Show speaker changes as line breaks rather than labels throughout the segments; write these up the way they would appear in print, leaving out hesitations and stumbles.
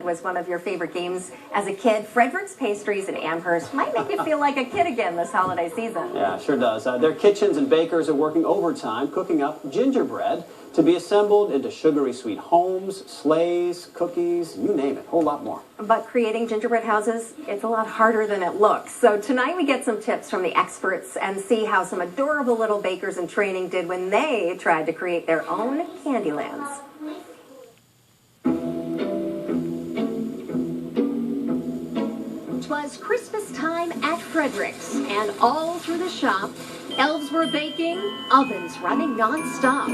was one of your favorite games as a kid. Frederick's Pastries in Amherst might make you feel like a kid again this holiday season.
Yeah, sure does. Their kitchens and bakers are working overtime cooking up gingerbread to be assembled into sugary sweet homes, sleighs, cookies, you name it, a whole lot more.
But creating gingerbread houses, it's a lot harder than it looks. So tonight we get some tips from the experts and see how some adorable little bakers in training did when they tried to create their own Candylands. It was Christmas time at Frederick's, and all through the shop, elves were baking, ovens running non-stop.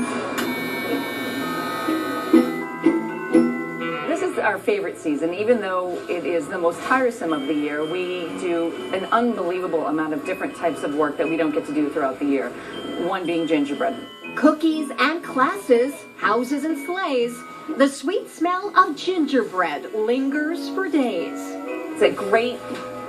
This is our favorite season. Even though it is the most tiresome of the year, we do an unbelievable amount of different types of work that we don't get to do throughout the year, one being gingerbread.
Cookies and classes, houses and sleighs, the sweet smell of gingerbread lingers for days.
It's a great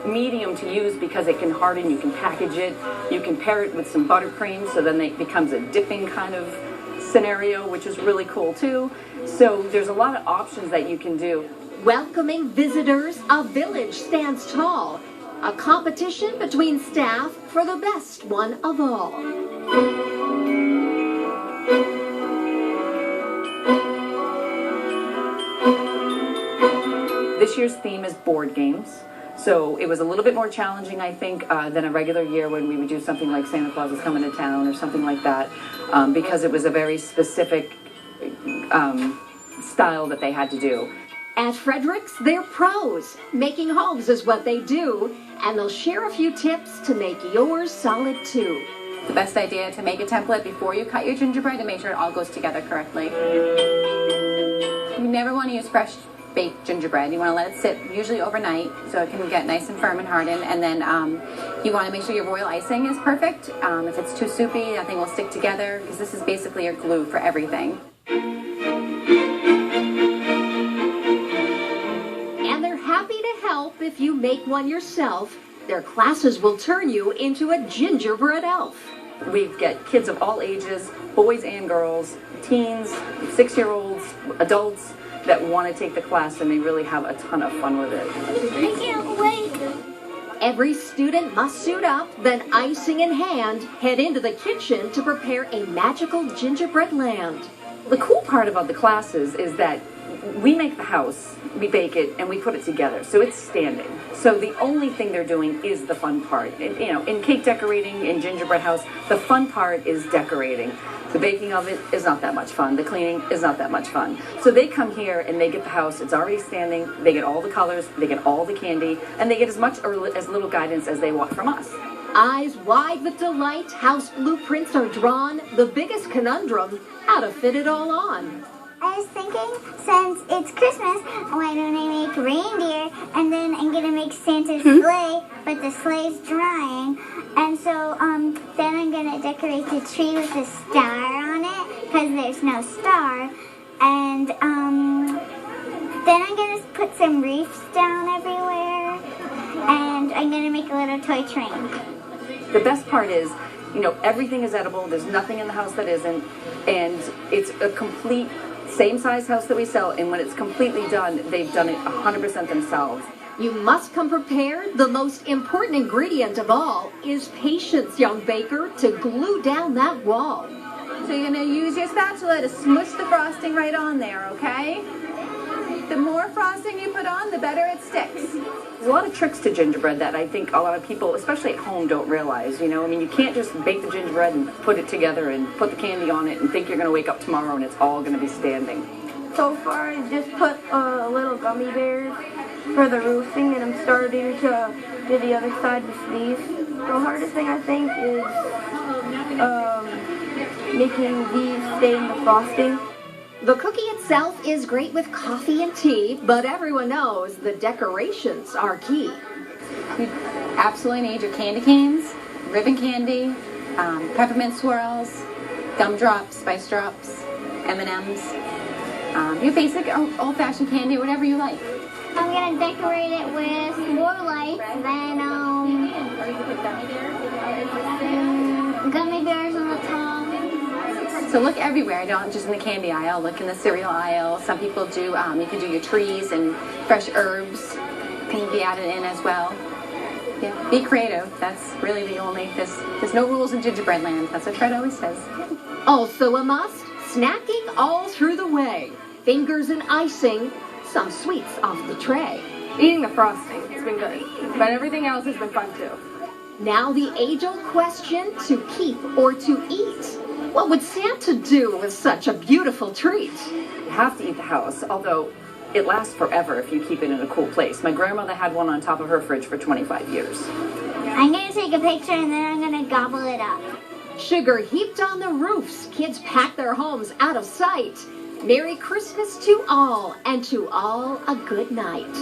medium to use because it can harden, you can package it, you can pair it with some buttercream so then it becomes a dipping kind of scenario, which is really cool too. So there's a lot of options that you can do.
Welcoming visitors, a village stands tall. A competition between staff for the best one of all.
This year's theme is board games. So it was a little bit more challenging, I think, than a regular year when we would do something like Santa Claus is Coming to Town or something like that, because it was a very specific style that they had to do.
At Frederick's, they're pros. Making homes is what they do, and they'll share a few tips to make yours solid too.
The best idea to make a template before you cut your gingerbread to make sure it all goes together correctly. You never want to use fresh baked gingerbread. You want to let it sit usually overnight so it can get nice and firm and harden, and then you want to make sure your royal icing is perfect. If it's too soupy, nothing will stick together because this is basically your glue for everything.
And they're happy to help if you make one yourself. Their classes will turn you into a gingerbread elf.
We've got kids of all ages, boys and girls, teens, 6-year-olds, adults, that want to take the class, and they really have a ton of fun with it.
I can't wait.
Every student must suit up, then icing in hand, head into the kitchen to prepare a magical gingerbread land.
The cool part about the classes is that we make the house, we bake it, and we put it together, so it's standing. So the only thing they're doing is the fun part. In cake decorating, in gingerbread house, the fun part is decorating. The baking of it is not that much fun. The cleaning is not that much fun. So they come here and they get the house, it's already standing, they get all the colors, they get all the candy, and they get as much or as little guidance as they want from us.
Eyes wide with delight, house blueprints are drawn. The biggest conundrum, how to fit it all on.
I was thinking, since it's Christmas, why don't I make reindeer, and then I'm gonna make Santa's sleigh, but the sleigh's drying, and so then I'm gonna decorate the tree with a star on it, because there's no star, and then I'm gonna put some wreaths down everywhere, and I'm gonna make a little toy train.
The best part is, everything is edible, there's nothing in the house that isn't, and it's a complete same size house that we sell, and when it's completely done, they've done it 100% themselves.
You must come prepared. The most important ingredient of all is patience, young baker, to glue down that wall.
So you're going to use your spatula to smush the frosting right on there, okay? The more frosting you put on, the better it sticks.
There's a lot of tricks to gingerbread that I think a lot of people, especially at home, don't realize. You can't just bake the gingerbread and put it together and put the candy on it and think you're going to wake up tomorrow and it's all going to be standing.
So far, I just put little gummy bears for the roofing, and I'm starting to do the other side with these. The hardest thing, I think, is making these stay in the frosting.
The cookie itself is great with coffee and tea, but everyone knows the decorations are key.
You absolutely need your candy canes, ribbon candy, peppermint swirls, gumdrops, spice drops, M&Ms, your basic old-fashioned candy, whatever you like.
I'm gonna decorate it with more lights, then gummy bears on the top.
So look everywhere, don't just in the candy aisle, look in the cereal aisle. Some people do, you can do your trees and fresh herbs can be added in as well. Yeah, be creative. That's really the only, there's no rules in gingerbread land. That's what Fred always says.
Also a must, snacking all through the way. Fingers and icing, some sweets off the tray.
Eating the frosting, it's been good. But everything else has been fun too.
Now the age-old question, to keep or to eat. What would Santa do with such a beautiful treat?
You have to eat the house, although it lasts forever if you keep it in a cool place. My grandmother had one on top of her fridge for 25 years.
I'm going to take a picture and then I'm going to gobble it up.
Sugar heaped on the roofs, kids pack their homes out of sight. Merry Christmas to all, and to all a good night.